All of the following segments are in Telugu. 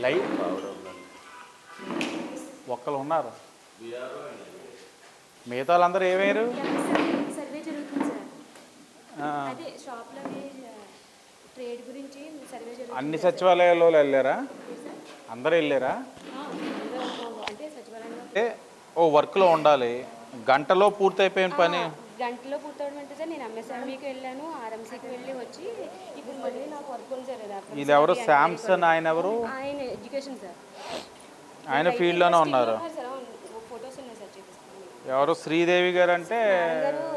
లైట్ ఒక్కరు ఉన్నారు, మిగతా వాళ్ళందరూ ఏమయ్యారు? సర్వే జరుగుతుంది సార్. అదే షాప్లోనే ట్రేడ్ గురించి సర్వే జరుగుతుంది. అన్ని సచివాలయాల్లో వెళ్ళారా? అందరూ వెళ్ళారా? అంటే సచివాలయంలో అంటే ఓ వర్క్లో ఉండాలి, గంటలో పూర్తయిపోయిన పని. గంటలో పూర్తవడం అంటే సార్ నేను ఎంఎస్ఎంఈకి వెళ్ళాను, ఆర్ఎంసీకి వెళ్ళి వచ్చి ఇప్పుడు మళ్ళీ నాకు వర్క్ ఉంది సార్. ఇది ఎవరు? శాంసన్. ఆయన ఎవరు? ఆయన ఎడ్యుకేషన్ సార్. ఆయన ఫీల్డ్లోనే ఉన్నారు. ఫొటోస్ ఉన్నాయి సార్, చూపిస్తాను. ఎవరు? శ్రీదేవి గారు అంటే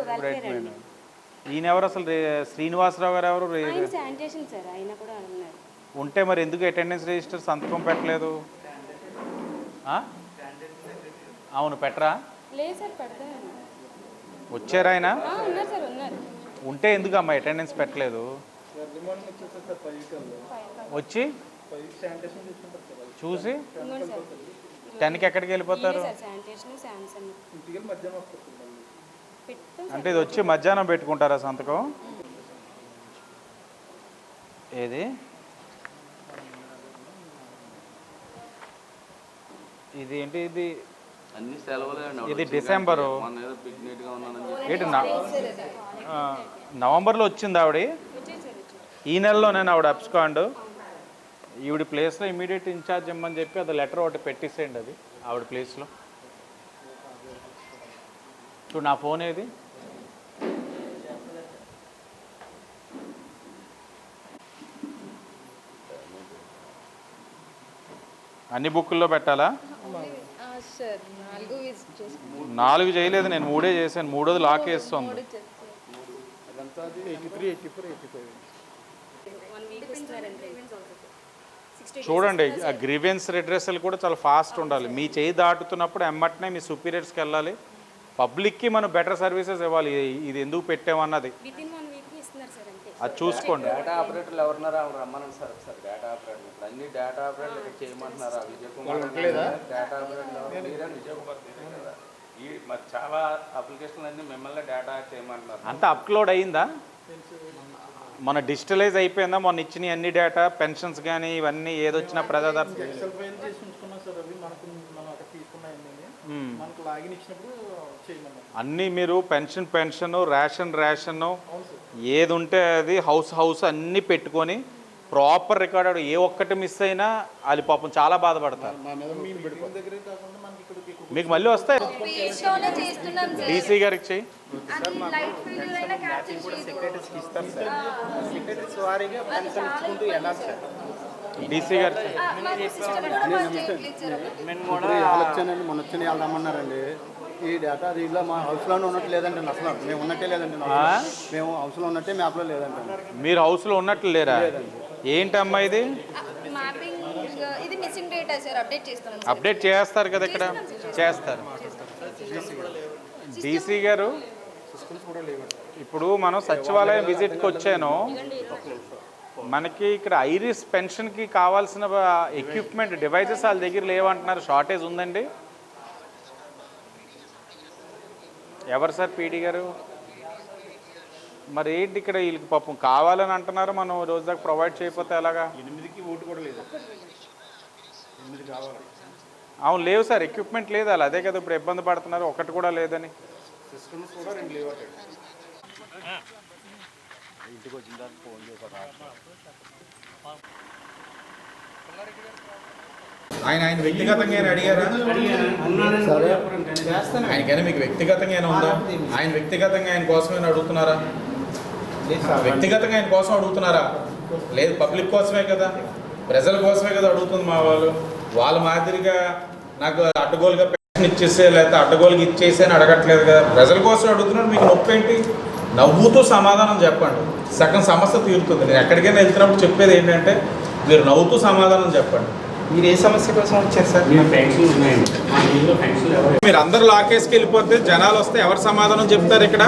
వెల్ఫేర్ అండి. ఈయన ఎవరు అసలు? శ్రీనివాసరావు గారు ఎవరు? ఆయన శానిటేషన్ సార్, ఆయన కూడా ఉన్నారు. ఉంటే మరి ఎందుకు అటెండెన్స్ రిజిస్టర్ సంతకం పెట్టలేదు? అవును, పెట్టరా? లేదు సార్, పెడతాను. వచ్చారా ఆయన? ఉన్నారు సార్, ఉన్నారు. ఉంటే ఎందుకు అమ్మా అటెండెన్స్ పెట్టలేదు? వచ్చి చూసి 10కి ఎక్కడికి వెళ్ళిపోతారు? అంటే ఇది వచ్చి మధ్యాహ్నం పెట్టుకుంటారా సంతకం? ఏది ఇది ఏంటి? ఇది అన్ని సెలవులే. ఇది డిసెంబరు ఏంటి? నవంబర్లో వచ్చింది ఆవిడ. ఈ నెలలోనే ఆవిడ అబ్స్కాండ్. ఈవిడ ప్లేస్లో ఇమీడియట్ ఇన్ఛార్జ్ ఇమ్మని చెప్పి అది లెటర్ ఒకటి పెట్టేసేయండి. అది ఆవిడ ప్లేస్లో. చూడు నా ఫోన్ ఏది? అన్ని బుక్కుల్లో పెట్టాలా? 4 చేయలేదు నేను, 3 చేశాను. 3వది లాక్ వేస్తుంది. చూడండి, ఆ గ్రీవెన్స్ రిడ్రెసల్ కూడా చాలా ఫాస్ట్ ఉండాలి. మీ చేయి దాటుతున్నప్పుడు ఎమ్మటనే మీ సుపీరియర్స్కి వెళ్ళాలి. పబ్లిక్కి మనం బెటర్ సర్వీసెస్ ఇవ్వాలి. ఇది ఎందుకు పెట్టామన్నది అది చూసుకోండి. డేటా ఆపరేటర్లు ఎవరున్నారా రమ్మనండి సార్. ఒకసారి డేటా ఆపరేటర్ అన్ని డేటా ఆపరేటర్లు ఇక్కడ చేయమంటున్నారా? విజయ్ కుమార్ డేటా ఆపరేటర్ ఈ మరి చాలా అప్లికేషన్లు అన్నీ మిమ్మల్ని డేటా చేయమంటున్నారు. అంతా అప్లోడ్ అయ్యిందా? మన డిజిటలైజ్ అయిపోయిందా? మొన్న ఇచ్చిన అన్ని డేటా, పెన్షన్స్ కానీ ఇవన్నీ ఏదొచ్చినా ప్రజాదర్శ అన్నీ మీరు పెన్షన్ రేషన్ ఏది ఉంటే అది హౌస్ అన్నీ పెట్టుకొని ప్రాపర్ రికార్డ్. ఏ ఒక్కటి మిస్ అయినా అది పాపం చాలా బాధపడతారు. మీకు మళ్ళీ వస్తాయి. డీసీ గారికి చెయ్యి. డీసీ గారు మొన్న వచ్చిన వాళ్ళు రమ్మన్నారండి. ఈ డేటా అది ఇలా మా హౌస్లోనే ఉన్నట్టు లేదండి. అసలు మేము ఉన్నట్టే లేదండి. మేము హౌస్లో ఉన్నట్టే మ్యాప్లో లేదండి. మీరు హౌస్లో ఉన్నట్లు లేరా? ఏంటమ్మా ఇది? అప్డేట్ చేస్తారు కదా, ఇక్కడ చేస్తారు. డీసీ గారు ఇప్పుడు మనం సచివాలయం విజిట్కి వచ్చాను. మనకి ఇక్కడ ఐరిస్ పెన్షన్కి కావాల్సిన ఎక్విప్మెంట్ డివైజెస్ వాళ్ళ దగ్గర లేవంటున్నారు. షార్టేజ్ ఉందండి. ఎవరు సార్? పీడీ గారు. మరి ఏంటి ఇక్కడ వీళ్ళకి పాపం కావాలని అంటున్నారు. మనం రోజు దాకా ప్రొవైడ్ చేయకపోతే ఎలాగా? 8కి ఓటు కూడా లేదు. 8 కావాలి. అవును, లేవు సార్, ఎక్విప్మెంట్ లేదు. అలా అదే కదా ఇప్పుడు ఇబ్బంది పడుతున్నారు. ఒకటి కూడా లేదని. సిస్టమ్స్ కూడా 2 లేవు. ఇంటికి వచ్చిన దాకా ఫోన్ చేశారు. ఆయన వ్యక్తిగతంగా అడిగారా? ఆయనకైనా మీకు వ్యక్తిగతంగా ఉందా? ఆయన వ్యక్తిగతంగా ఆయన కోసమే అడుగుతున్నారా? వ్యక్తిగతంగా ఆయన కోసం అడుగుతున్నారా? లేదు, పబ్లిక్ కోసమే కదా, ప్రజల కోసమే కదా అడుగుతుంది. మా వాళ్ళ మాదిరిగా నాకు అడ్డగోలుగా పెన్షన్ ఇచ్చేసే లేకపోతే అడ్డగోలుగా ఇచ్చేసే అని అడగట్లేదు కదా. ప్రజల కోసం అడుగుతున్నారు. మీకు నొప్పి ఏంటి? నవ్వుతూ సమాధానం చెప్పండి, సగం సమస్య తీరుతుంది. నేను ఎక్కడికైనా వెళ్తున్నప్పుడు చెప్పేది ఏంటంటే మీరు నవ్వుతూ సమాధానం చెప్పండి. మీరు ఏ సమస్య కోసం వచ్చారు సార్? మీరు అందరూ లాకేసుకు వెళ్ళిపోతే జనాలు వస్తే ఎవరు సమాధానం చెప్తారు? ఇక్కడ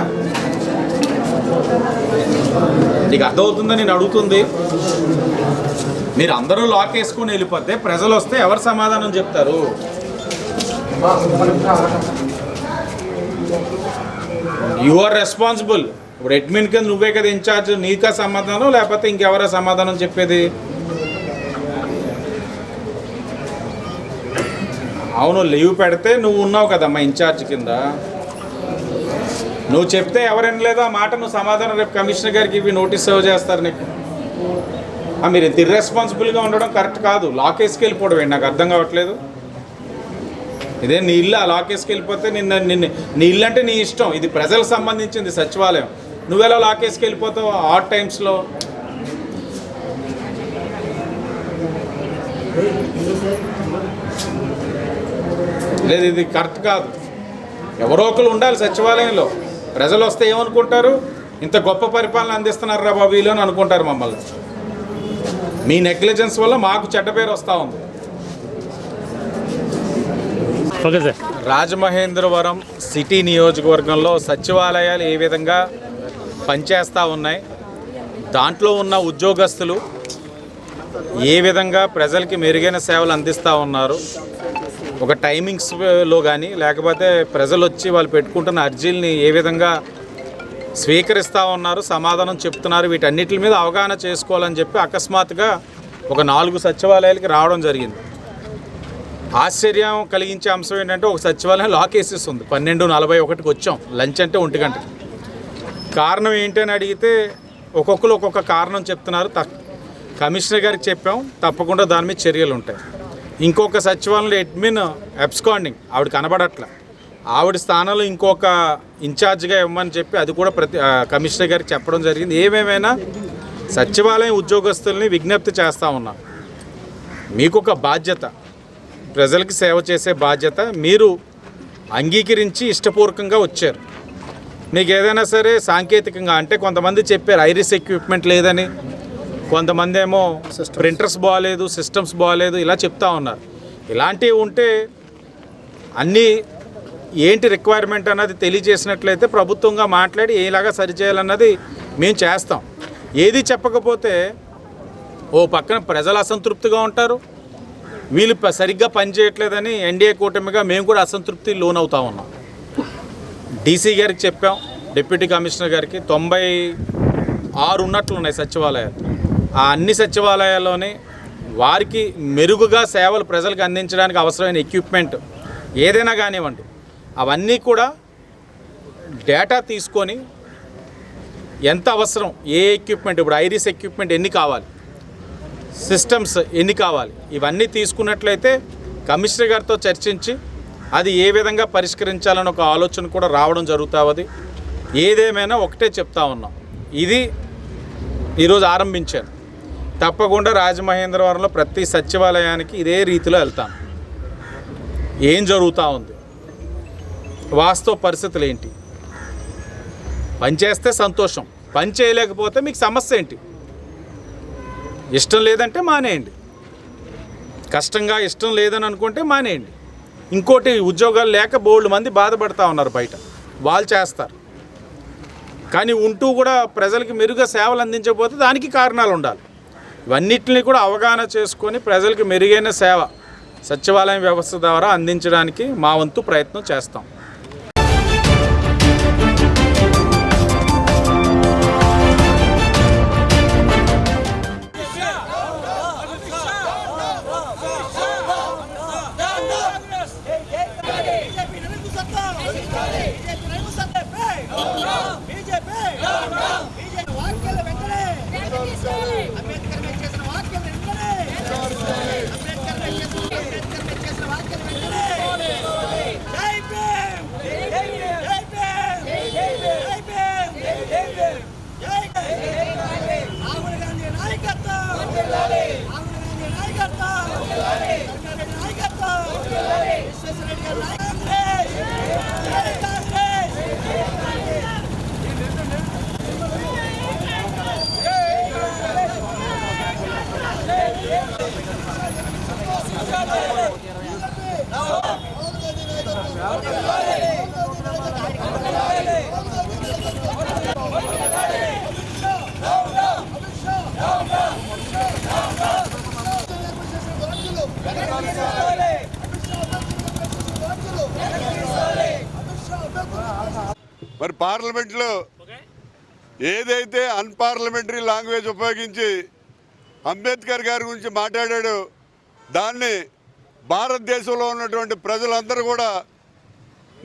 నీకు అర్థమవుతుందని నేను అడుగుతుంది. మీరు అందరూ లాక్ వేసుకొని వెళ్ళిపోతే ప్రజలు వస్తే ఎవరు సమాధానం చెప్తారు? You are responsible. ఇప్పుడు అడ్మిన్ కింద నువ్వే కదా ఇన్ఛార్జ్. నీకా సమాధానం లేకపోతే ఇంకెవరా సమాధానం చెప్పేది? అవును, లీవ్ పెడితే నువ్వు ఉన్నావు కదమ్మా ఇన్ఛార్జ్ కింద. నువ్వు చెప్తే ఎవరైనా లేదో ఆ మాట నువ్వు సమాధానం రేపు కమిషనర్ గారికి ఇవి నోటీస్ సర్వ్ చేస్తారు నీకు. మీరు ఇంత ఇర్రెస్పాన్సిబుల్గా ఉండడం కరెక్ట్ కాదు. లాక్ వేసుకెళ్ళిపోవడం ఏంటి నాకు అర్థం కావట్లేదు. ఇదే నీ ఇల్లు, ఆ లాక్ వేసుకెళ్ళిపోతే నిన్ను నీ ఇల్లు అంటే నీ ఇష్టం. ఇది ప్రజలకు సంబంధించింది సచివాలయం. నువ్వెలా లాక్ వేసుకెళ్ళిపోతావు ఆడ్ టైమ్స్లో? లేదు, ఇది కరెక్ట్ కాదు. ఎవరో ఒకరు ఉండాలి సచివాలయంలో. ప్రజలు వస్తే ఏమనుకుంటారు, ఇంత గొప్ప పరిపాలన అందిస్తున్నారు రా బాబు వీళ్ళు అని అనుకుంటారు మమ్మల్ని. మీ నెగ్లిజెన్స్ వల్ల మాకు చెడ్డ పేరు వస్తూ ఉంది. Okay sir. రాజమహేంద్రవరం సిటీ నియోజకవర్గంలో సచివాలయాలు ఏ విధంగా పనిచేస్తూ ఉన్నాయి, దాంట్లో ఉన్న ఉద్యోగస్తులు ఏ విధంగా ప్రజలకి మెరుగైన సేవలు అందిస్తూ ఉన్నారు, ఒక టైమింగ్స్లో కానీ లేకపోతే ప్రజలు వచ్చి వాళ్ళు పెట్టుకుంటున్న అర్జీలని ఏ విధంగా స్వీకరిస్తూ ఉన్నారు, సమాధానం చెప్తున్నారు, వీటన్నిటి మీద అవగాహన చేసుకోవాలని చెప్పి అకస్మాత్తుగా ఒక 4 సచివాలయాలకి రావడం జరిగింది. ఆశ్చర్యం కలిగించే అంశం ఏంటంటే ఒక సచివాలయం లాక్ వేసేస్తుంది. 12:41కి వచ్చాం, లంచ్ అంటే 1 గంటకి. కారణం ఏంటని అడిగితే ఒక్కొక్కరు ఒక్కొక్క కారణం చెప్తున్నారు. కమిషనర్ గారికి చెప్పాం, తప్పకుండా దాని మీద చర్యలు ఉంటాయి. ఇంకొక సచివాలయంలో అడ్మిన్ అబ్స్కాండింగ్, ఆవిడ కనబడట్ల. ఆవిడ స్థానంలో ఇంకొక ఇన్ఛార్జ్గా ఇవ్వమని చెప్పి అది కూడా కమిషనర్ గారికి చెప్పడం జరిగింది. ఏమేమైనా సచివాలయం ఉద్యోగస్తుల్ని విజ్ఞప్తి చేస్తూ ఉన్నాం, మీకు ఒక బాధ్యత, ప్రజలకి సేవ చేసే బాధ్యత మీరు అంగీకరించి ఇష్టపూర్వకంగా వచ్చారు. మీకు ఏదైనా సరే సాంకేతికంగా అంటే కొంతమంది చెప్పారు ఐరిస్ ఎక్విప్మెంట్ లేదని, కొంతమంది ఏమో ప్రింటర్స్ బాగాలేదు, సిస్టమ్స్ బాగాలేదు, ఇలా చెప్తా ఉన్నారు. ఇలాంటివి ఉంటే అన్నీ ఏంటి రిక్వైర్మెంట్ అన్నది తెలియజేసినట్లయితే ప్రభుత్వంగా మాట్లాడి ఏలాగా సరిచేయాలన్నది మేము చేస్తాం. ఏది చెప్పకపోతే ఓ పక్కన ప్రజలు అసంతృప్తిగా ఉంటారు, వీళ్ళు సరిగ్గా పనిచేయట్లేదని ఎన్డీఏ కూటమిగా మేము కూడా అసంతృప్తి లోనవుతా ఉన్నాం. డీసీ గారికి చెప్పాం, డిప్యూటీ కమిషనర్ గారికి. 96 ఉన్నట్లున్నాయి సచివాలయాలు. ఆ అన్ని సచివాలయాల్లోనే వారికి మెరుగుగా సేవలు ప్రజలకు అందించడానికి అవసరమైన ఎక్విప్మెంట్ ఏదైనా కానివ్వండి, అవన్నీ కూడా డేటా తీసుకొని ఎంత అవసరం, ఏ ఎక్విప్మెంట్, ఇప్పుడు ఐరిస్ ఎక్విప్మెంట్ ఎన్ని కావాలి, సిస్టమ్స్ ఎన్ని కావాలి, ఇవన్నీ తీసుకున్నట్లయితే కమిషనర్ గారితో చర్చించి అది ఏ విధంగా పరిష్కరించాలని ఒక ఆలోచన కూడా రావడం జరుగుతుంది. ఏదేమైనా ఒకటే చెప్తా ఉన్నాం, ఇది ఈరోజు ఆరంభించాను. తప్పకుండా రాజమహేంద్రవరంలో ప్రతి సచివాలయానికి ఇదే రీతిలో వెళ్తాను. ఏం జరుగుతూ ఉంది, వాస్తవ పరిస్థితులు ఏంటి, పనిచేస్తే సంతోషం, పని చేయలేకపోతే మీకు సమస్య ఏంటి, ఇష్టం లేదంటే మానేయండి, కష్టంగా ఇష్టం లేదని అనుకుంటే మానేయండి. ఇంకోటి, ఉద్యోగాలు లేక బోల్డ్ మంది బాధపడుతూ ఉన్నారు బయట, వాళ్ళు చేస్తారు. కానీ ఉంటూ కూడా ప్రజలకి మెరుగ్గా సేవలు అందించకపోతే దానికి కారణాలు ఉండాలి. ఇవన్నిటిని కూడా అవగాహన చేసుకొని ప్రజలకు మెరుగైన సేవ సచివాలయం వ్యవస్థ ద్వారా అందించడానికి మా వంతు ప్రయత్నం చేస్తాం. మరి పార్లమెంట్లో ఏదైతే అన్పార్లమెంటరీ లాంగ్వేజ్ ఉపయోగించి అంబేద్కర్ గారి గురించి మాట్లాడాడో దాన్ని భారతదేశంలో ఉన్నటువంటి ప్రజలందరూ కూడా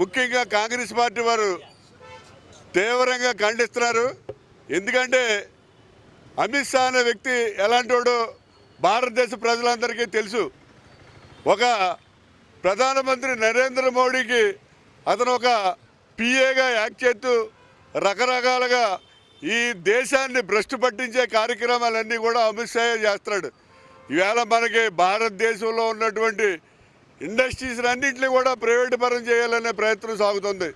ముఖ్యంగా కాంగ్రెస్ పార్టీ వారు తీవ్రంగా ఖండిస్తున్నారు. ఎందుకంటే అమిత్ షా అనే వ్యక్తి ఎలాంటి వాడో భారతదేశ ప్రజలందరికీ తెలుసు. ఒక ప్రధానమంత్రి నరేంద్ర మోడీకి అతను ఒక పిఏగా యాక్ట్ చేస్తూ రకరకాలుగా ఈ దేశాన్ని భ్రష్టు పట్టించే కార్యక్రమాలన్నీ కూడా అమిత్ షా చేస్తున్నాడు. ఈవేళ మనకి భారతదేశంలో ఉన్నటువంటి ఇండస్ట్రీస్ అన్నింటినీ కూడా ప్రైవేటు పరం చేయాలనే ప్రయత్నం సాగుతుంది.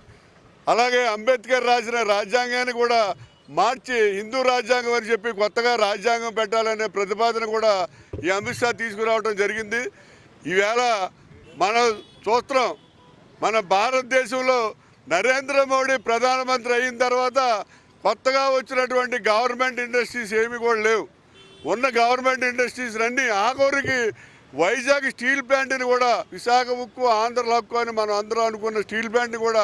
అలాగే అంబేద్కర్ రాసిన రాజ్యాంగాన్ని కూడా మార్చి హిందూ రాజ్యాంగం అని చెప్పి కొత్తగా రాజ్యాంగం పెట్టాలనే ప్రతిపాదన కూడా ఈ అమిత్ షా తీసుకురావడం జరిగింది. ఈవేళ మనం చూస్తున్నాం, మన భారతదేశంలో నరేంద్ర మోడీ ప్రధానమంత్రి అయిన తర్వాత కొత్తగా వచ్చినటువంటి గవర్నమెంట్ ఇండస్ట్రీస్ ఏమీ కూడా లేవు. ఉన్న గవర్నమెంట్ ఇండస్ట్రీస్ అన్నీ ఆఖరికి వైజాగ్ స్టీల్ ప్లాంట్ని కూడా విశాఖ ఉక్కు ఆంధ్ర హక్కు అని మనం అందరం అనుకున్న స్టీల్ ప్లాంట్ని కూడా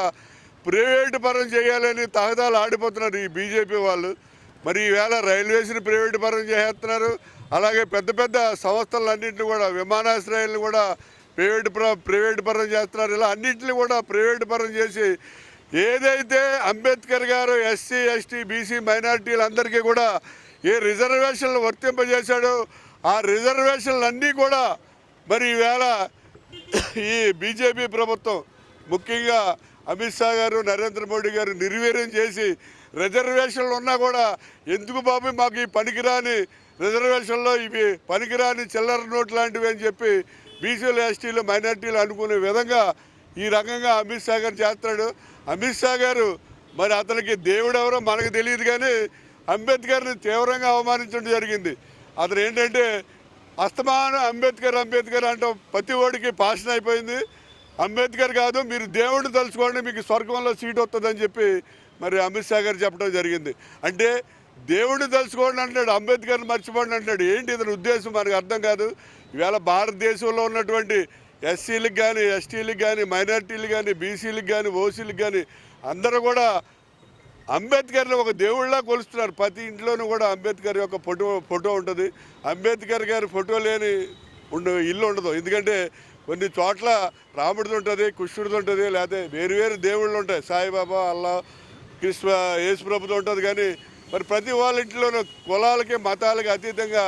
ప్రైవేటు పరం చేయాలని తహదాలు ఆడిపోతున్నారు ఈ బీజేపీ వాళ్ళు. మరి ఈవేళ రైల్వేస్ని ప్రైవేటు పరం చేస్తున్నారు. అలాగే పెద్ద పెద్ద సంస్థలన్నింటినీ కూడా విమానాశ్రయాలను కూడా ప్రైవేటు పరం చేస్తున్నారు. ఇలా అన్నింటినీ కూడా ప్రైవేటు పరం చేసి ఏదైతే అంబేద్కర్ గారు ఎస్సీ ఎస్టీ బీసీ మైనారిటీలందరికీ కూడా ఏ రిజర్వేషన్లు వర్తింపజేశాడో ఆ రిజర్వేషన్లు అన్నీ కూడా మరి ఈవేళ ఈ బీజేపీ ప్రభుత్వం ముఖ్యంగా అమిత్ షా గారు నరేంద్ర మోడీ గారు నిర్వీర్యం చేసి రిజర్వేషన్లు ఉన్నా కూడా ఎందుకు బాబు మాకు ఈ పనికిరాని రిజర్వేషన్లో ఇవి పనికిరాని చిల్లర నోట్ లాంటివి అని చెప్పి బీసీలు ఎస్టీలు మైనార్టీలు అనుకునే విధంగా ఈ రకంగా అమిత్ షా గారు చేస్తాడు. అమిత్ షా గారు మరి అతనికి దేవుడు ఎవరో మనకు తెలియదు, కానీ అంబేద్కర్ని తీవ్రంగా అవమానించడం జరిగింది. అతను ఏంటంటే అస్తమానం అంబేద్కర్ అంబేద్కర్ అంటాం, ప్రతి ఓడికి పాషన్ అయిపోయింది. అంబేద్కర్ కాదు, మీరు దేవుడిని తలుచుకోండి, మీకు స్వర్గంలో సీట్ వస్తుందని చెప్పి మరి అమిత్ షా గారు చెప్పడం జరిగింది. అంటే దేవుడిని తలుచుకోండి అంటాడు, అంబేద్కర్ని మర్చిపోండి అంటాడు. ఏంటి ఇతని ఉద్దేశం మనకు అర్థం కాదు. ఈవేళ భారతదేశంలో ఉన్నటువంటి ఎస్సీలకు కానీ ఎస్టీలకు కానీ మైనార్టీలకు కానీ బీసీలకు కానీ ఓసీలకు కానీ అందరూ కూడా అంబేద్కర్ని ఒక దేవుళ్ళలా కొలుస్తున్నారు. ప్రతి ఇంట్లోనూ కూడా అంబేద్కర్ యొక్క ఫోటో ఉంటుంది. అంబేద్కర్ గారి ఫోటో లేని ఇల్లు ఉండదు. ఎందుకంటే కొన్ని చోట్ల రాముడిది ఉంటుంది, కృష్ణుడిది ఉంటుంది, లేకపోతే వేరు దేవుళ్ళు ఉంటాయి, సాయిబాబా, అల్లా, కృష్ణ, యేసుప్రభుతో ఉంటుంది. కానీ మరి ప్రతి వాళ్ళ ఇంట్లోనూ కులాలకి మతాలకి అతీతంగా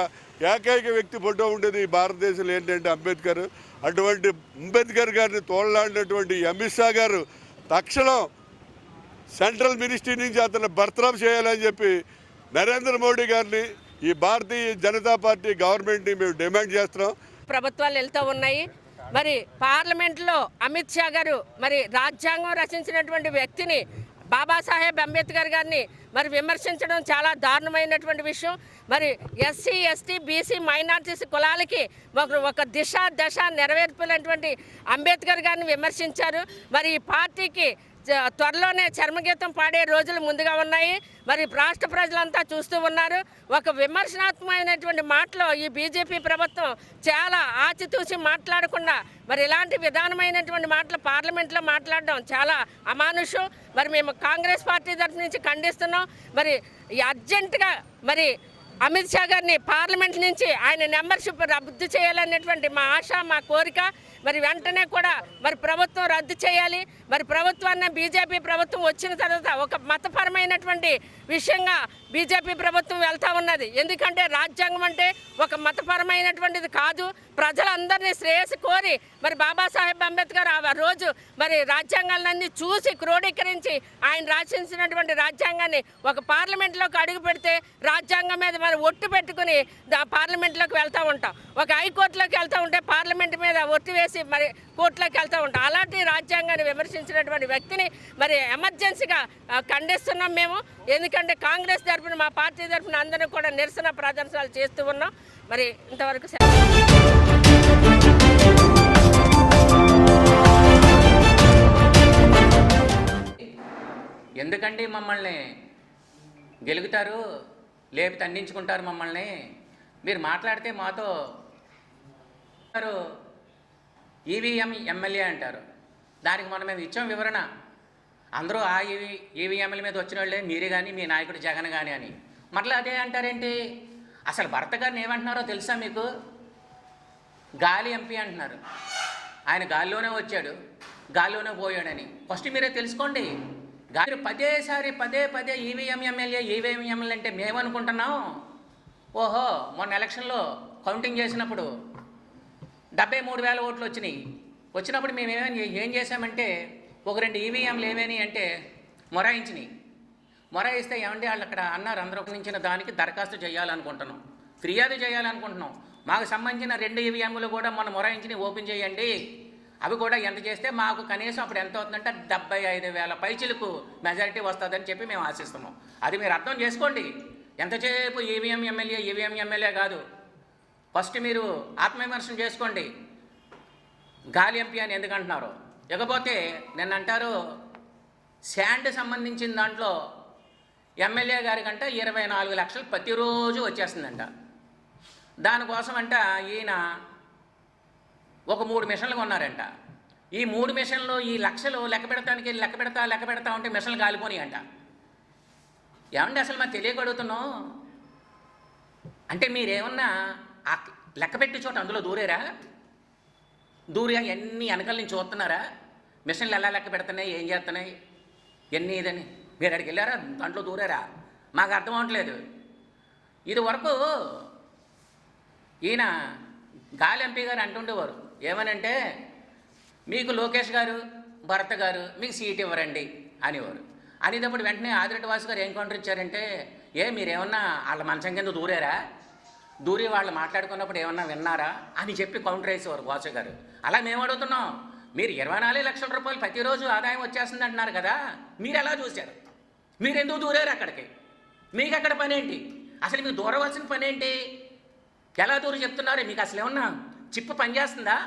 ఏకైక వ్యక్తి ఫోటో ఉండేది ఈ భారతదేశంలో ఏంటంటే అంబేద్కర్. అటువంటి అంబేద్కర్ గారిని తోడలాడినటువంటి అమిత్ షా గారు తక్షణం సెంట్రల్ మినిస్ట్రీ నుంచి అతను బర్తరఫ్ చేయాలని చెప్పి నరేంద్ర మోడీ గారిని ఈ భారతీయ జనతా పార్టీ గవర్నమెంట్ని మేము డిమాండ్ చేస్తున్నాం. ప్రభుత్వాలు వెళ్తూ ఉన్నాయి. మరి పార్లమెంట్లో అమిత్ షా గారు మరి రాజ్యాంగం రచించినటువంటి వ్యక్తిని బాబాసాహెబ్ అంబేద్కర్ గారిని మరి విమర్శించడం చాలా దారుణమైనటువంటి విషయం. మరి ఎస్సీ ఎస్టీ బీసీ మైనార్టీస్ కులాలకి ఒక దశ నెరవేర్పినటువంటి అంబేద్కర్ గారిని విమర్శించారు. మరి ఈ పార్టీకి త్వరలోనే చర్మగీతం పాడే రోజులు ముందుగా ఉన్నాయి. మరి రాష్ట్ర ప్రజలంతా చూస్తూ ఉన్నారు. ఒక విమర్శనాత్మకమైనటువంటి మాటలో ఈ బీజేపీ ప్రభుత్వం చాలా ఆచితూచి మాట్లాడకుండా మరి ఇలాంటి విధానమైనటువంటి మాటలు పార్లమెంట్లో మాట్లాడడం చాలా అమానుషం. మరి మేము కాంగ్రెస్ పార్టీ తరఫు నుంచి ఖండిస్తున్నాం. మరి అర్జెంటుగా మరి అమిత్ షా గారిని పార్లమెంట్ నుంచి ఆయన మెంబర్షిప్ రద్దు చేయాలనేటువంటి మా ఆశ, మా కోరిక. మరి వెంటనే కూడా మరి ప్రభుత్వం రద్దు చేయాలి. మరి ప్రభుత్వాన్ని బీజేపీ ప్రభుత్వం వచ్చిన తర్వాత ఒక మతపరమైనటువంటి విషయంగా బీజేపీ ప్రభుత్వం వెళ్తూ ఉన్నది. ఎందుకంటే రాజ్యాంగం అంటే ఒక మతపరమైనటువంటిది కాదు. ప్రజలందరినీ శ్రేయస్సు కోరి మరి బాబాసాహెబ్ అంబేద్కర్ ఆ రోజు మరి రాజ్యాంగాలన్నీ చూసి క్రోడీకరించి ఆయన రాసించినటువంటి రాజ్యాంగాన్ని ఒక పార్లమెంట్లోకి అడుగు పెడితే రాజ్యాంగం మీద మరి ఒట్టు పెట్టుకుని పార్లమెంట్లోకి వెళ్తూ ఉంటాం. ఒక హైకోర్టులోకి వెళ్తూ ఉంటే పార్లమెంట్ మీద ఒట్టు వేసి మరి కోర్టులోకి వెళ్తూ ఉంటాం. అలాంటి రాజ్యాంగాన్ని విమర్శించినటువంటి వ్యక్తిని మరి ఎమర్జెన్సీగా ఖండిస్తున్నాం మేము. ఎందుకంటే కాంగ్రెస్ తరఫున మా పార్టీ తరఫున అందరూ కూడా నిరసన ప్రదర్శనలు చేస్తూ ఉన్నాం. మరి ఇంతవరకు ఎందుకండి మమ్మల్ని గెలుగుతారు, లేపి తండించుకుంటారు మమ్మల్ని. మీరు మాట్లాడితే మాతో ఈవీఎం ఎమ్మెల్యే అంటారు. దానికి మనం మేము ఇచ్చాం వివరణ. అందరూ ఆ ఈవీఎంల మీద వచ్చిన వాళ్ళే, మీరే కానీ మీ నాయకుడు జగన్ కానీ అని. మరలా అదే అంటారేంటి? అసలు భర్త గారిని ఏమంటున్నారో తెలుసా మీకు? గాలి ఎంపీ అంటున్నారు. ఆయన గాలిలోనే వచ్చాడు, గాలిలోనే పోయాడని ఫస్ట్ మీరే తెలుసుకోండి. గాలి పదే పదే ఈవీఎం ఎమ్మెల్యే అంటే మేమనుకుంటున్నాం. ఓహో, మొన్న ఎలక్షన్లో కౌంటింగ్ చేసినప్పుడు 73,000 ఓట్లు వచ్చినప్పుడు మేము ఏం చేశామంటే ఒక 2 ఈవీఎంలు ఏమేని అంటే మొరాయిస్తే ఏమంటే వాళ్ళు అక్కడ అన్నారు, అందరూ ఉపయోగించిన దానికి దరఖాస్తు చేయాలనుకుంటున్నాం, ఫిర్యాదు చేయాలనుకుంటున్నాం. మాకు సంబంధించిన 2 ఈవీఎంలు కూడా మొన్న మొరాయించి ఓపెన్ చేయండి, అవి కూడా ఎంత చేస్తే మాకు కనీసం అప్పుడు ఎంత అవుతుందంటే 75,000 పైచిలకు మెజారిటీ వస్తుందని చెప్పి మేము ఆశిస్తున్నాం. అది మీరు అర్థం చేసుకోండి. ఎంతసేపు ఈవీఎం ఎమ్మెల్యే కాదు. ఫస్ట్ మీరు ఆత్మవిమర్శనం చేసుకోండి. గాలి ఎంపీ అని ఎందుకు అంటున్నారు? ఇకపోతే నిన్న అంటారు శాండ్ సంబంధించిన దాంట్లో ఎమ్మెల్యే గారి కంటే 24 లక్షలు ప్రతిరోజు వచ్చేస్తుందంట. దానికోసం అంట ఈయన ఒక 3 మిషన్లు కొన్నారంట. ఈ 3 మిషన్లు ఈ లక్షలు లెక్క పెడతా ఉంటే మిషన్లు కాలిపోయి అంట. ఏమంటే అసలు మాకు తెలియకడుగుతున్నాం అంటే మీరేమన్నా ఆ లెక్క పెట్టి చోట అందులో దూరి ఎన్ని వెనకాల నుంచి చూస్తున్నారా? మిషన్లు ఎలా లెక్క పెడుతున్నాయి, ఏం చేస్తున్నాయి, ఎన్ని ఇదని మీరు అక్కడికి వెళ్ళారా, దాంట్లో దూరారా? మాకు అర్థం అవ్వట్లేదు. ఇది వరకు ఈయన గాలి ఎంపీ గారు అంటుండేవారు ఏమనంటే, మీకు లోకేష్ గారు భరత్ గారు మీకు సీట్ ఇవ్వరండి అనేవారు. అనేటప్పుడు వెంటనే ఆదిరెడ్డి వాసు గారు ఏం కౌంటర్ ఇచ్చారంటే, మీరేమన్నా వాళ్ళ మంచం కింద దూరి వాళ్ళు మాట్లాడుకున్నప్పుడు ఏమన్నా విన్నారా అని చెప్పి కౌంటర్ వేసేవారు వాసు గారు. అలా మేము అడుగుతున్నాం, మీరు 24 లక్షల రూపాయలు ప్రతిరోజు ఆదాయం వచ్చేస్తుంది అంటున్నారు కదా, మీరు ఎలా చూశారు? మీరు ఎందుకు దూరారు అక్కడికి? మీకు అక్కడ పని ఏంటి? అసలు మీకు దూరవలసిన పని ఏంటి? ఎలా దూరం చెప్తున్నారు? మీకు అసలు ఏమన్నా చిప్పు పనిచేస్తుందా?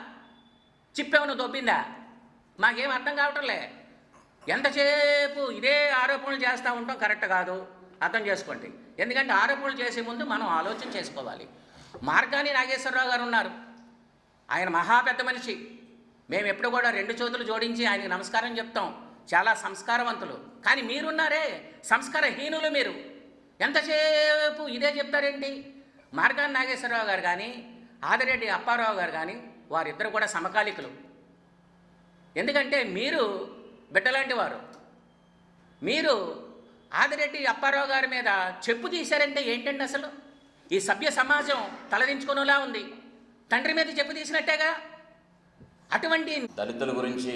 చిప్పు ఏమన్నా దొబ్బిందా? మాకేం అర్థం కావటంలే. ఎంతసేపు ఇదే ఆరోపణలు చేస్తూ ఉంటాం, కరెక్ట్ కాదు, అర్థం చేసుకోండి. ఎందుకంటే ఆరోపణలు చేసే ముందు మనం ఆలోచన చేసుకోవాలి. మార్గాని నాగేశ్వరరావు గారు ఉన్నారు, ఆయన మహా పెద్ద మనిషి. మేము ఎప్పుడు కూడా 2 చేతులు జోడించి ఆయనకి నమస్కారం చెప్తాం, చాలా సంస్కారవంతులు. కానీ మీరున్నారే సంస్కారహీనులు. మీరు ఎంతసేపు ఇదే చెప్తారేంటి? మార్గాని నాగేశ్వరరావు గారు కానీ ఆదిరెడ్డి అప్పారావు గారు కానీ వారిద్దరు కూడా సమకాలికులు. ఎందుకంటే మీరు బిడ్డలాంటి వారు. మీరు ఆదిరెడ్డి అప్పారావు గారి మీద చెప్పు తీశారంటే ఏంటండి అసలు? ఈ సభ్య సమాజం తలదించుకునేలా ఉంది. తండ్రి మీద చెప్పు తీసినట్టేగా. అటువంటి దళితుల గురించి,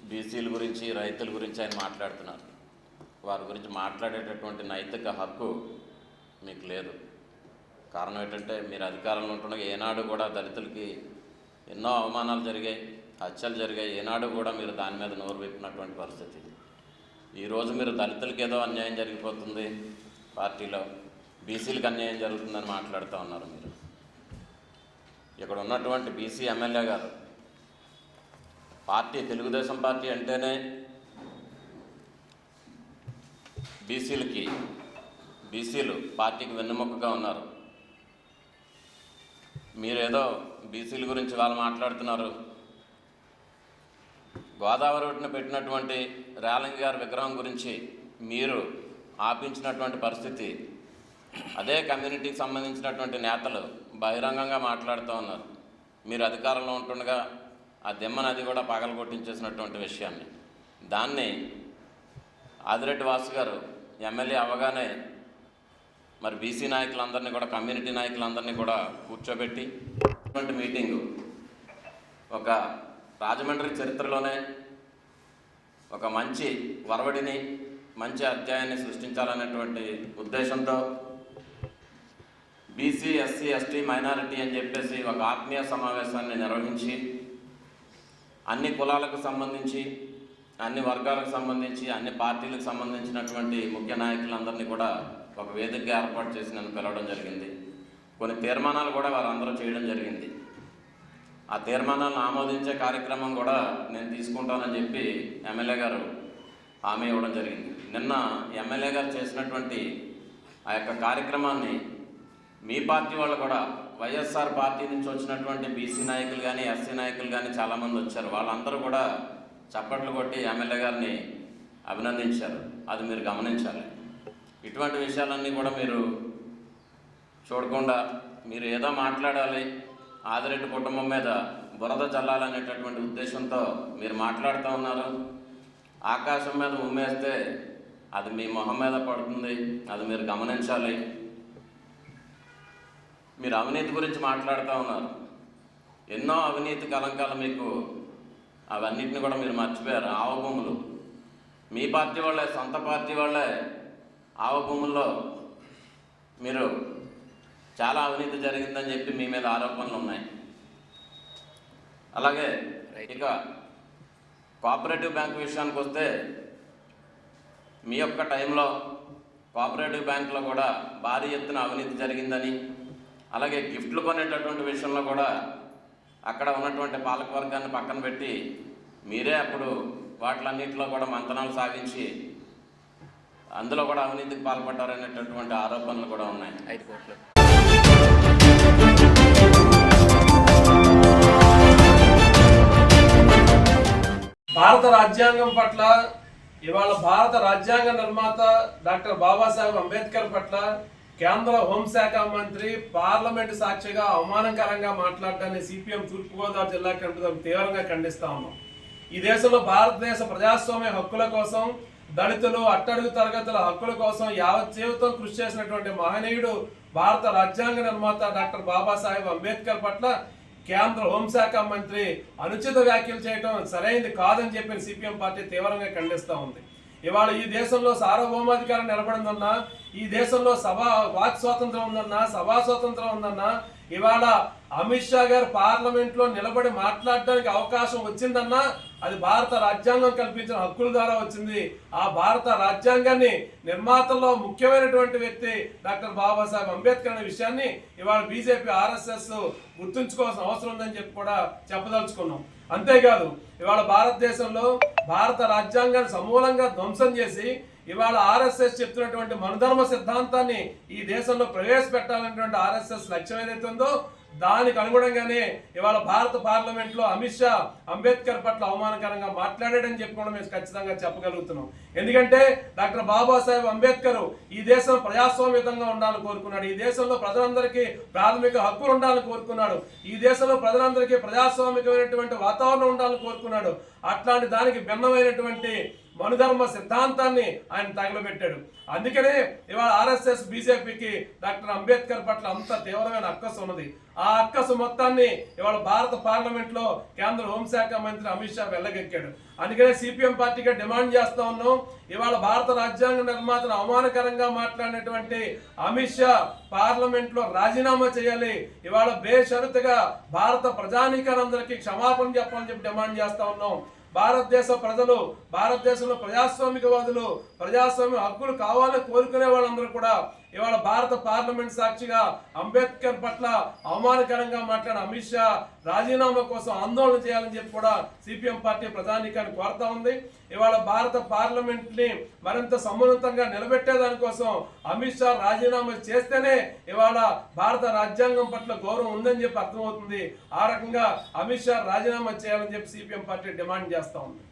బీసీల గురించి, రైతుల గురించి ఆయన మాట్లాడుతున్నారు. వారి గురించి మాట్లాడేటటువంటి నైతిక హక్కు మీకు లేదు. కారణం ఏంటంటే, మీరు అధికారంలో ఉంటుండగా ఏనాడు కూడా దళితులకి ఎన్నో అవమానాలు జరిగాయి, హత్యలు జరిగాయి. ఏనాడు కూడా మీరు దాని మీద నోరు విప్పినటువంటి పరిస్థితి. ఈరోజు మీరు దళితులకి ఏదో అన్యాయం జరిగిపోతుంది పార్టీలో, బీసీలకు అన్యాయం జరుగుతుందని మాట్లాడుతూ ఉన్నారు. మీరు ఇక్కడ ఉన్నటువంటి బీసీ ఎమ్మెల్యే గారు, పార్టీ తెలుగుదేశం పార్టీ అంటేనే బీసీలు పార్టీకి వెన్నెముకగా ఉన్నారు. మీరేదో బీసీల గురించి వాళ్ళు మాట్లాడుతున్నారు. గోదావరి ఒడ్డున పెట్టినటువంటి రేలంగి గారి విగ్రహం గురించి మీరు ఆపించినటువంటి పరిస్థితి, అదే కమ్యూనిటీకి సంబంధించినటువంటి నేతలు బహిరంగంగా మాట్లాడుతూ ఉన్నారు. మీరు అధికారంలో ఉంటుండగా ఆ దిమ్మ నది కూడా పగలగొట్టించేసినటువంటి విషయాన్ని, దాన్ని ఆదిరెడ్డి వాసు గారు ఎమ్మెల్యే అవగానే మరి బీసీ నాయకులందరినీ కూడా, కమ్యూనిటీ నాయకులందరినీ కూడా కూర్చోబెట్టి ఇటువంటి మీటింగు ఒక రాజమండ్రి చరిత్రలోనే ఒక మంచి వరవడిని, మంచి అధ్యాయాన్ని సృష్టించాలనేటువంటి ఉద్దేశంతో బీసీ, ఎస్సీ, ఎస్టీ, మైనారిటీ అని చెప్పేసి ఒక ఆత్మీయ సమావేశాన్ని నిర్వహించి అన్ని కులాలకు సంబంధించి, అన్ని వర్గాలకు సంబంధించి, అన్ని పార్టీలకు సంబంధించినటువంటి ముఖ్య నాయకులందరినీ కూడా ఒక వేదికగా ఏర్పాటు చేసి నన్ను పిలవడం జరిగింది. కొన్ని తీర్మానాలు కూడా వారందరూ చేయడం జరిగింది. ఆ తీర్మానాలను ఆమోదించే కార్యక్రమం కూడా నేను తీసుకుంటానని చెప్పి ఎమ్మెల్యే గారు హామీ ఇవ్వడం జరిగింది. నిన్న ఎమ్మెల్యే గారు చేసినటువంటి ఆ యొక్క కార్యక్రమాన్ని మీ పార్టీ వాళ్ళు కూడా, వైఎస్ఆర్ పార్టీ నుంచి వచ్చినటువంటి బీసీ నాయకులు కానీ, ఎస్సీ నాయకులు కానీ చాలామంది వచ్చారు. వాళ్ళందరూ కూడా చప్పట్లు కొట్టి ఎమ్మెల్యే గారిని అభినందించారు. అది మీరు గమనించాలి. ఇటువంటి విషయాలన్నీ కూడా మీరు చూడకుండా మీరు ఏదో మాట్లాడాలి, ఆదిరెడ్డి కుటుంబం మీద బురద చల్లాలనేటటువంటి ఉద్దేశంతో మీరు మాట్లాడుతూ ఉన్నారు. ఆకాశం మీద ఉమ్మేస్తే అది మీ మొహం మీద పడుతుంది, అది మీరు గమనించాలి. మీరు అవినీతి గురించి మాట్లాడుతూ ఉన్నారు. ఎన్నో అవినీతి కలంకాలు మీకు, అవన్నిటిని కూడా మీరు మర్చిపోయారు. ఆవభూములు మీ పార్టీ వాళ్ళే, సొంత పార్టీ వాళ్ళే ఆవభూముల్లో మీరు చాలా అవినీతి జరిగిందని చెప్పి మీ మీద ఆరోపణలు ఉన్నాయి. అలాగే ఇక కోఆపరేటివ్ బ్యాంక్ విషయానికి వస్తే మీ యొక్క టైంలో కోఆపరేటివ్ బ్యాంకులో కూడా భారీ ఎత్తున అవినీతి జరిగిందని, అలాగే గిఫ్ట్లు కొనేటటువంటి విషయంలో కూడా అక్కడ ఉన్నటువంటి పాలకవర్గాన్ని పక్కన పెట్టి మీరే అప్పుడు వాటిలన్నింటిలో కూడా మంతనాలు సాగించి అందులో కూడా అవినీతికి పాల్పడ్డారనేటటువంటి ఆరోపణలు కూడా ఉన్నాయి. 5 కోట్లు. భారత రాజ్యాంగం పట్ల, ఇవాళ భారత రాజ్యాంగ నిర్మాత డాక్టర్ బాబాసాహెబ్ అంబేద్కర్ పట్ల కేంద్ర హోంశాఖ మంత్రి పార్లమెంటు సాక్షిగా అవమానకరంగా మాట్లాడడాన్ని సిపిఎం తూర్పుగోదావరి జిల్లా కమిటీ తీవ్రంగా ఖండిస్తా ఉన్నాం. ఈ దేశంలో భారతదేశ ప్రజాస్వామ్య హక్కుల కోసం, దళితులు, అట్టడుగు తరగతుల హక్కుల కోసం యావత్ జీవితం కృషి చేసినటువంటి మహనీయుడు భారత రాజ్యాంగ నిర్మాత డాక్టర్ బాబాసాహెబ్ అంబేద్కర్ పట్ల కేంద్ర హోంశాఖ మంత్రి అనుచిత వ్యాఖ్యలు చేయడం సరైనది కాదని చెప్పిన సిపిఎం పార్టీ తీవ్రంగా ఖండిస్తూ ఉంది. ఇవాళ ఈ దేశంలో సార్వభౌమాధికారం నిలబడిందన్నా, ఈ దేశంలో వాక్ స్వాతంత్రం ఉందన్నా, సభా స్వాతంత్రం ఉందన్నా, ఇవాళ అమిత్ షా గారు పార్లమెంట్ లో నిలబడి మాట్లాడడానికి అవకాశం వచ్చిందన్నా అది భారత రాజ్యాంగం కల్పించిన హక్కుల ద్వారా వచ్చింది. ఆ భారత రాజ్యాంగాన్ని నిర్మాతల్లో ముఖ్యమైనటువంటి వ్యక్తి డాక్టర్ బాబాసాహెబ్ అంబేద్కర్ అనే విషయాన్ని ఇవాళ బీజేపీ, ఆర్ఎస్ఎస్ గుర్తుంచుకోవాల్సిన అవసరం ఉందని చెప్పి కూడా చెప్పదలుచుకున్నాం. అంతేకాదు ఇవాళ భారతదేశంలో భారత రాజ్యాంగాన్ని సమూలంగా ధ్వంసం చేసి ఇవాళ ఆర్ఎస్ఎస్ చెప్తున్నటువంటి మనుధర్మ సిద్ధాంతాన్ని ఈ దేశంలో ప్రవేశపెట్టాలనేటువంటి ఆర్ఎస్ఎస్ లక్ష్యం ఏదైతే ఉందో దానికి అనుగుణంగానే ఇవాళ భారత పార్లమెంట్ లో అమిత్ షా అంబేద్కర్ పట్ల అవమానకరంగా మాట్లాడాడని చెప్పి కూడా మేము ఖచ్చితంగా చెప్పగలుగుతున్నాం. ఎందుకంటే డాక్టర్ బాబాసాహెబ్ అంబేద్కర్ ఈ దేశం ప్రజాస్వామ్యతంగా ఉండాలని కోరుకున్నాడు. ఈ దేశంలో ప్రజలందరికీ ప్రాథమిక హక్కులు ఉండాలని కోరుకున్నాడు. ఈ దేశంలో ప్రజలందరికీ ప్రజాస్వామికమైనటువంటి వాతావరణం ఉండాలని కోరుకున్నాడు. అట్లాంటి దానికి భిన్నమైనటువంటి మనుధర్మ సిద్ధాంతాన్ని ఆయన తగలబెట్టాడు. అందుకనే ఇవాళ ఆర్ఎస్ఎస్, బీజేపీకి డాక్టర్ అంబేద్కర్ పట్ల అంత తీవ్రమైన అక్కసు ఉన్నది. ఆ అక్కసు మొత్తాన్ని ఇవాళ భారత పార్లమెంట్ లో కేంద్ర హోంశాఖ మంత్రి అమిత్ షా వెళ్ళగెక్కాడు. అందుకనే సిపిఎం పార్టీగా డిమాండ్ చేస్తా ఉన్నాం, ఇవాళ భారత రాజ్యాంగ నిర్మాతను అవమానకరంగా మాట్లాడినటువంటి అమిత్ షా పార్లమెంట్ లో రాజీనామా చేయాలి. ఇవాళ బేషరతుగా భారత ప్రజానీకారందరికీ క్షమాపణ చెప్పాలని చెప్పి డిమాండ్ చేస్తా ఉన్నాం. భారతదేశ ప్రజలు, భారతదేశంలో ప్రజాస్వామికవాదులు, ప్రజాస్వామ్య హక్కులు కావాలని కోరుకునే వాళ్ళందరూ కూడా ఇవాళ భారత పార్లమెంట్ సాక్షిగా అంబేద్కర్ పట్ల అవమానకరంగా మాట్లాడిన అమిత్ షా రాజీనామా కోసం ఆందోళన చేయాలని చెప్పి కూడా సిపిఎం పార్టీ ప్రధానికాన్ని కోరుతా ఉంది. ఇవాళ భారత పార్లమెంట్ ని మరింత సమున్నతంగా నిలబెట్టేదానికోసం అమిత్ షా రాజీనామా చేస్తేనే ఇవాళ భారత రాజ్యాంగం పట్ల గౌరవం ఉందని చెప్పి అర్థమవుతుంది. ఆ రకంగా అమిత్ షా రాజీనామా చేయాలని చెప్పి సిపిఎం పార్టీ డిమాండ్ చేస్తా ఉంది.